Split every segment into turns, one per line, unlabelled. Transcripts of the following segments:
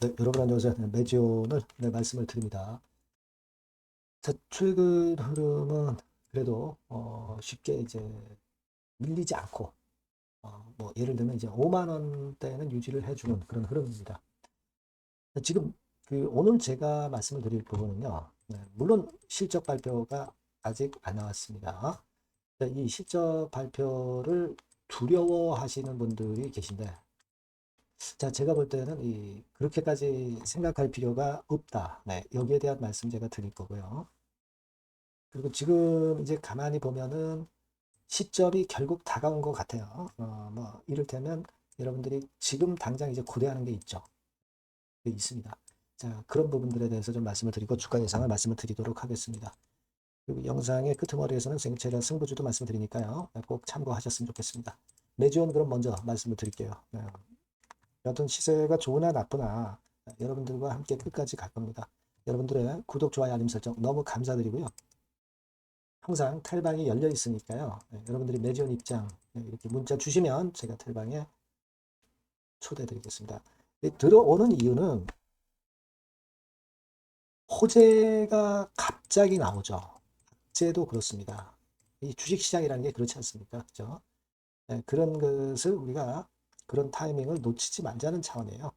네, 여러분 안녕하세요. 네, 매지온을 말씀을 드립니다. 자, 최근 흐름은 그래도 쉽게 이제 밀리지 않고 뭐 예를 들면 이제 5만 원대는 유지를 해주는 그런 흐름입니다. 지금 그 오늘 제가 말씀을 드릴 부분은요. 네, 물론 실적 발표가 아직 안 나왔습니다. 네, 이 실적 발표를 두려워하시는 분들이 계신데 자, 제가 볼 때는 그렇게까지 생각할 필요가 없다. 네, 여기에 대한 말씀 제가 드릴 거고요. 그리고 지금 이제 가만히 보면은 시점이 결국 다가온 것 같아요. 뭐, 이를테면 여러분들이 지금 당장 이제 고려하는 게 있죠. 게 있습니다. 자, 그런 부분들에 대해서 좀 말씀을 드리고 주가 예상을 말씀을 드리도록 하겠습니다. 그리고 영상의 끄트머리에서는 제가 승부주도 말씀드리니까요. 꼭 참고하셨으면 좋겠습니다. 매주는 그럼 먼저 말씀을 드릴게요. 여튼 시세가 좋으나 나쁘나 여러분들과 함께 끝까지 갈 겁니다. 여러분들의 구독, 좋아요, 알림 설정 너무 감사드리고요. 항상 텔방이 열려 있으니까요. 여러분들이 매지원 입장 이렇게 문자 주시면 제가 텔방에 초대드리겠습니다. 들어오는 이유는 호재가 갑자기 나오죠. 호재도 그렇습니다. 이 주식시장이라는 게 그렇지 않습니까? 그죠? 그런 것을 우리가 그런 타이밍을 놓치지 말자는 차원이에요.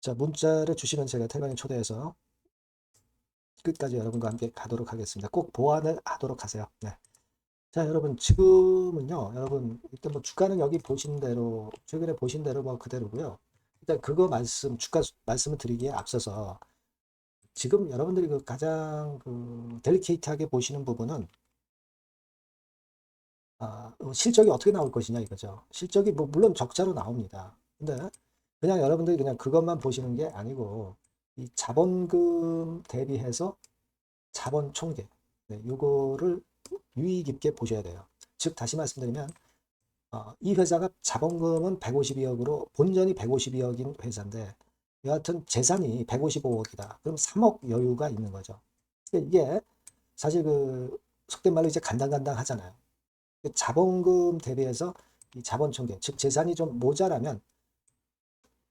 자, 문자를 주시면 제가 텔방에 초대해서 끝까지 여러분과 함께 가도록 하겠습니다. 꼭 보완을 하도록 하세요. 네. 자, 여러분, 지금은요, 여러분, 일단 뭐 주가는 여기 보신 대로, 최근에 보신 대로 뭐 그대로고요. 일단 그거 주가 말씀을 드리기에 앞서서 지금 여러분들이 그 가장 그 델리케이트하게 보시는 부분은 실적이 어떻게 나올 것이냐 이거죠. 실적이 뭐 물론 적자로 나옵니다. 근데 그냥 여러분들이 그냥 그것만 보시는 게 아니고 이 자본금 대비해서 자본 총계, 네, 요거를 유의 깊게 보셔야 돼요. 즉 다시 말씀드리면 이 회사가 자본금은 152억으로 본전이 152억인 회사인데 여하튼 재산이 155억이다. 그럼 3억 여유가 있는 거죠. 이게 사실 그 속된 말로 이제 간당간당 하잖아요. 자본금 대비해서 이 자본 총계, 즉 재산이 좀 모자라면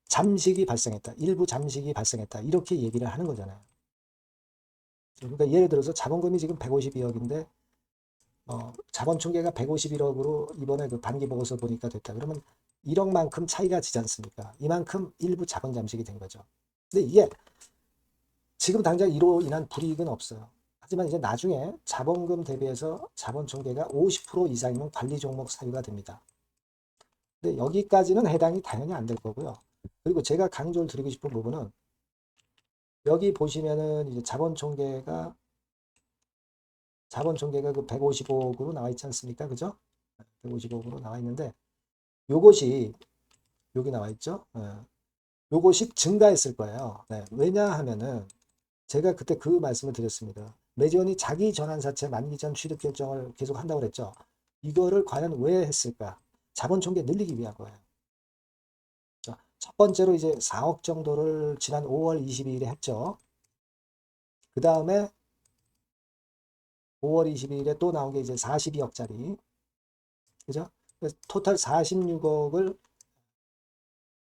잠식이 발생했다. 일부 잠식이 발생했다. 이렇게 얘기를 하는 거잖아요. 그러니까 예를 들어서 자본금이 지금 152억인데 자본 총계가 151억으로 이번에 그 반기 보고서 보니까 됐다. 그러면 1억만큼 차이가 지지 않습니까? 이만큼 일부 자본 잠식이 된 거죠. 근데 이게 지금 당장 이로 인한 불이익은 없어요. 하지만 이제 나중에 자본금 대비해서 자본 총계가 50% 이상이면 관리 종목 사유가 됩니다. 근데 여기까지는 해당이 당연히 안 될 거고요. 그리고 제가 강조를 드리고 싶은 부분은 여기 보시면은 이제 자본 총계가 그 155억으로 나와 있지 않습니까? 그죠? 155억으로 나와 있는데 요것이 여기 나와 있죠. 요것이 증가했을 거예요. 네, 왜냐하면은 제가 그때 그 말씀을 드렸습니다. 매지원이 자기 전환사채 만기 전 취득 결정을 계속 한다고 그랬죠. 이거를 과연 왜 했을까? 자본 총계 늘리기 위한 거예요. 첫 번째로 이제 4억 정도를 지난 5월 22일에 했죠. 그 다음에 5월 22일에 또 나온 게 이제 42억짜리. 그죠? 그래서 토탈 46억을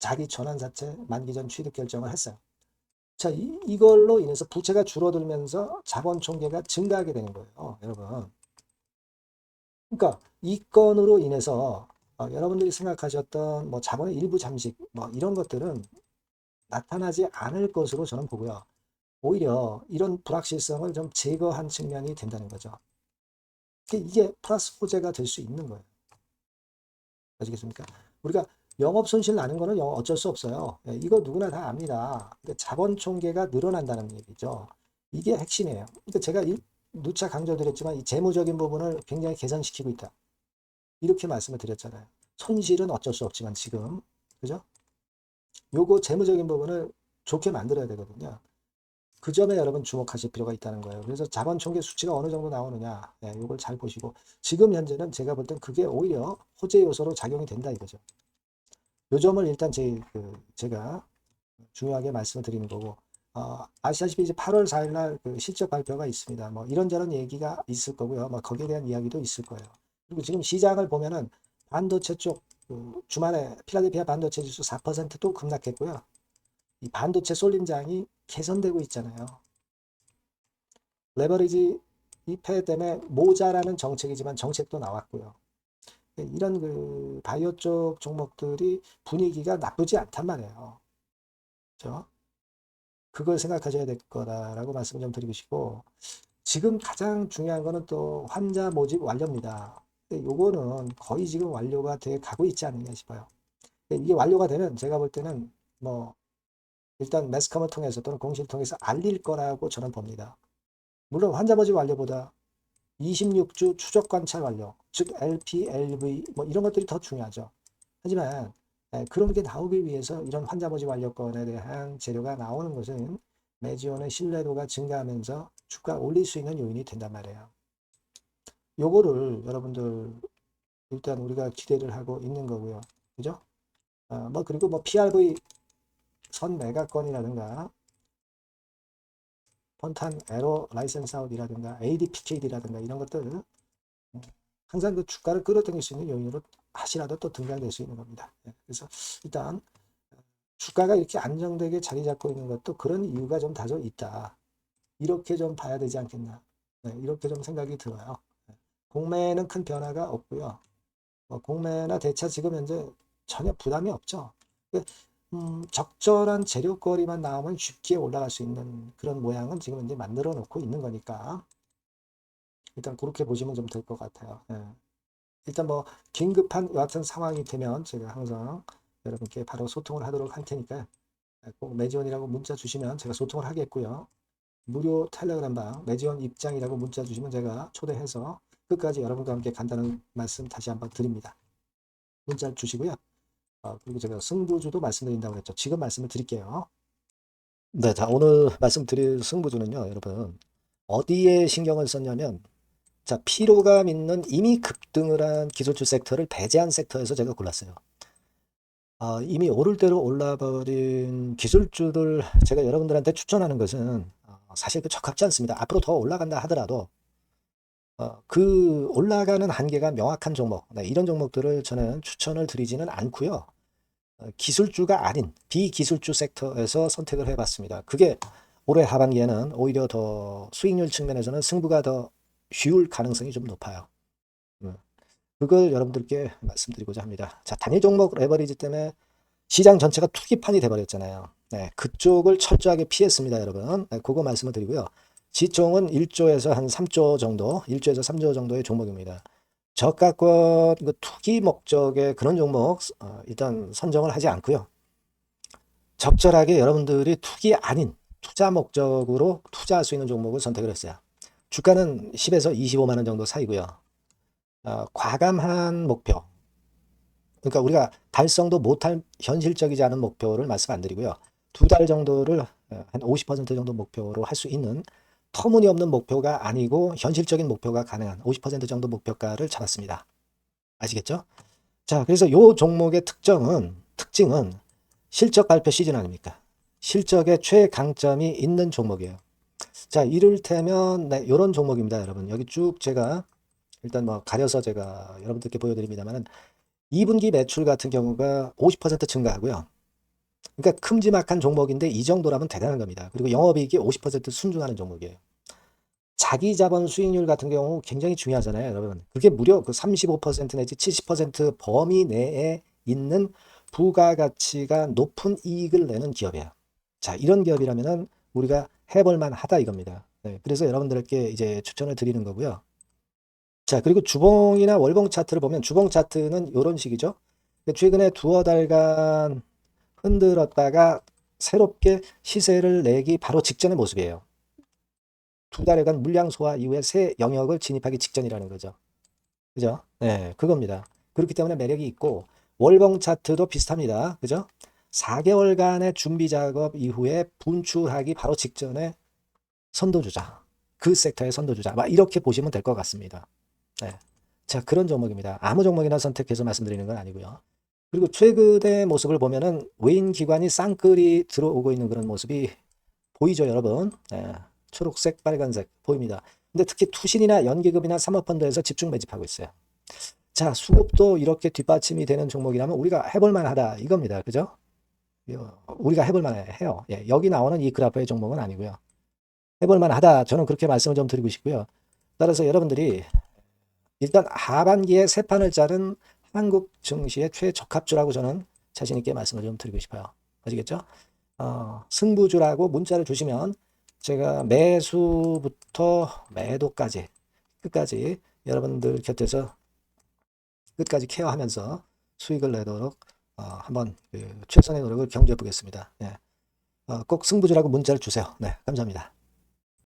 자기 전환사채 만기 전 취득 결정을 했어요. 자, 이걸로 인해서 부채가 줄어들면서 자본 총계가 증가하게 되는 거예요, 여러분. 그러니까 이 건으로 인해서 여러분들이 생각하셨던 뭐 자본의 일부 잠식 뭐 이런 것들은 나타나지 않을 것으로 저는 보고요. 오히려 이런 불확실성을 좀 제거한 측면이 된다는 거죠. 이게 플러스 호재가 될 수 있는 거예요. 아시겠습니까? 우리가 영업 손실 나는 거는 어쩔 수 없어요. 예, 이거 누구나 다 압니다. 그러니까 자본 총계가 늘어난다는 얘기죠. 이게 핵심이에요. 그러니까 제가 누차 강조드렸지만 이 재무적인 부분을 굉장히 개선시키고 있다. 이렇게 말씀을 드렸잖아요. 손실은 어쩔 수 없지만 지금 그죠? 요거 재무적인 부분을 좋게 만들어야 되거든요. 그 점에 여러분 주목하실 필요가 있다는 거예요. 그래서 자본 총계 수치가 어느 정도 나오느냐, 예, 요걸 잘 보시고 지금 현재는 제가 볼 땐 그게 오히려 호재 요소로 작용이 된다 이거죠. 요 점을 일단 제가 중요하게 말씀을 드리는 거고, 아시다시피 이제 8월 4일 날그 실적 발표가 있습니다. 뭐 이런저런 얘기가 있을 거고요. 뭐 거기에 대한 이야기도 있을 거예요. 그리고 지금 시장을 보면은 반도체 쪽, 주말에 필라델피아 반도체 지수 4%또 급락했고요. 이 반도체 쏠림장이 개선되고 있잖아요. 레버리지 이 폐 때문에 모자라는 정책이지만 정책도 나왔고요. 이런 그 바이오 쪽 종목들이 분위기가 나쁘지 않단 말이에요. 그렇죠? 그걸 생각하셔야 될 거다라고 말씀을 좀 드리고 싶고, 지금 가장 중요한 거는 또 환자 모집 완료입니다. 근데 요거는 거의 지금 완료가 돼 가고 있지 않느냐 싶어요. 이게 완료가 되면 제가 볼 때는 뭐 일단 매스컴을 통해서 또는 공시를 통해서 알릴 거라고 저는 봅니다. 물론 환자 모집 완료보다 26주 추적 관찰 완료, 즉 LP, LV 뭐 이런 것들이 더 중요하죠. 하지만 그런 게 나오기 위해서 이런 환자 모집 완료권에 대한 재료가 나오는 것은 매지온의 신뢰도가 증가하면서 주가 올릴 수 있는 요인이 된단 말이에요. 요거를 여러분들 일단 우리가 기대를 하고 있는 거고요. 그죠? 뭐 그리고 뭐 PRV 선 매각권이라든가 펀탄 에로 라이센스 아웃이라든가 ADPKD라든가 이런 것들 항상 그 주가를 끌어당길 수 있는 요인으로 하시라도 또 등장될 수 있는 겁니다. 그래서 일단 주가가 이렇게 안정되게 자리 잡고 있는 것도 그런 이유가 좀 다소 있다. 이렇게 좀 봐야 되지 않겠나. 이렇게 좀 생각이 들어요. 공매는 큰 변화가 없고요. 공매나 대차 지금 현재 전혀 부담이 없죠. 적절한 재료거리만 나오면 쉽게 올라갈 수 있는 그런 모양은 지금 이제 만들어 놓고 있는 거니까 일단 그렇게 보시면 좀 될 것 같아요. 일단 뭐 긴급한 같은 상황이 되면 제가 항상 여러분께 바로 소통을 하도록 할 테니까 꼭 매지원이라고 문자 주시면 제가 소통을 하겠고요. 무료 텔레그램방 매지원 입장이라고 문자 주시면 제가 초대해서 끝까지 여러분과 함께 간단한 말씀 다시 한번 드립니다. 문자 주시고요. 그리고 제가 승부주도 말씀드린다고 했죠. 지금 말씀을 드릴게요. 네, 자, 오늘 말씀드릴 승부주는요, 여러분. 어디에 신경을 썼냐면, 자, 피로감 있는 이미 급등을 한 기술주 섹터를 배제한 섹터에서 제가 골랐어요. 이미 오를 대로 올라버린 기술주들 제가 여러분들한테 추천하는 것은 사실 그 적합지 않습니다. 앞으로 더 올라간다 하더라도 그 올라가는 한계가 명확한 종목, 네, 이런 종목들을 저는 추천을 드리지는 않고요. 기술주가 아닌 비기술주 섹터에서 선택을 해봤습니다. 그게 올해 하반기에는 오히려 더 수익률 측면에서는 승부가 더 쉬울 가능성이 좀 높아요. 그걸 여러분들께 말씀드리고자 합니다. 자, 단일 종목 레버리지 때문에 시장 전체가 투기판이 돼버렸잖아요. 네, 그쪽을 철저하게 피했습니다, 여러분. 네, 그거 말씀을 드리고요. 지총은 1조에서 한 3조 정도, 1조에서 3조 정도의 종목입니다. 저가권 그 투기 목적의 그런 종목 일단 선정을 하지 않고요. 적절하게 여러분들이 투기 아닌 투자 목적으로 투자할 수 있는 종목을 선택을 했어요. 주가는 10에서 25만 원 정도 사이고요. 과감한 목표. 그러니까 우리가 달성도 못할 현실적이지 않은 목표를 말씀 안 드리고요. 2달 정도를 한 50% 정도 목표로 할 수 있는 터무니없는 목표가 아니고 현실적인 목표가 가능한 50% 정도 목표가를 잡았습니다. 아시겠죠? 자, 그래서 이 종목의 특징은 실적 발표 시즌 아닙니까? 실적에 최강점이 있는 종목이에요. 자, 이를테면 네, 이런 종목입니다, 여러분. 여기 쭉 제가 일단 뭐 가려서 제가 여러분들께 보여드립니다만은 2분기 매출 같은 경우가 50% 증가하고요. 그러니까 큼지막한 종목인데 이 정도라면 대단한 겁니다. 그리고 영업이익이 50% 순증하는 종목이에요. 자기 자본 수익률 같은 경우 굉장히 중요하잖아요, 여러분. 그게 무려 그 35% 내지 70% 범위 내에 있는 부가가치가 높은 이익을 내는 기업이에요. 자, 이런 기업이라면은 우리가 해볼 만하다 이겁니다. 네, 그래서 여러분들께 이제 추천을 드리는 거고요. 자, 그리고 주봉이나 월봉 차트를 보면 주봉 차트는 이런 식이죠. 최근에 두어 달간 흔들었다가 새롭게 시세를 내기 바로 직전의 모습이에요. 2달여간 물량 소화 이후에 새 영역을 진입하기 직전이라는 거죠. 그죠? 네, 그겁니다. 그렇기 때문에 매력이 있고 월봉 차트도 비슷합니다. 그죠? 4개월간의 준비 작업 이후에 분출하기 바로 직전에 선도주자. 그 섹터의 선도주자. 막 이렇게 보시면 될 것 같습니다. 네. 자, 그런 종목입니다. 아무 종목이나 선택해서 말씀드리는 건 아니고요. 그리고 최근의 모습을 보면은 외인 기관이 쌍끌이 들어오고 있는 그런 모습이 보이죠, 여러분? 네. 초록색, 빨간색 보입니다. 근데 특히 투신이나 연기금이나 사모펀드에서 집중 매집하고 있어요. 자, 수급도 이렇게 뒷받침이 되는 종목이라면 우리가 해볼 만하다 이겁니다. 그죠? 우리가 해볼 만해요. 예, 여기 나오는 이 그래프의 종목은 아니고요. 해볼 만하다. 저는 그렇게 말씀을 좀 드리고 싶고요. 따라서 여러분들이 일단 하반기에 세 판을 짜는 한국 증시의 최적합주라고 저는 자신 있게 말씀을 좀 드리고 싶어요. 아시겠죠? 승부주라고 문자를 주시면 제가 매수부터 매도까지 끝까지 여러분들 곁에서 끝까지 케어하면서 수익을 내도록 한번 최선의 노력을 경주해 보겠습니다. 네. 꼭 승부주라고 문자를 주세요. 네, 감사합니다.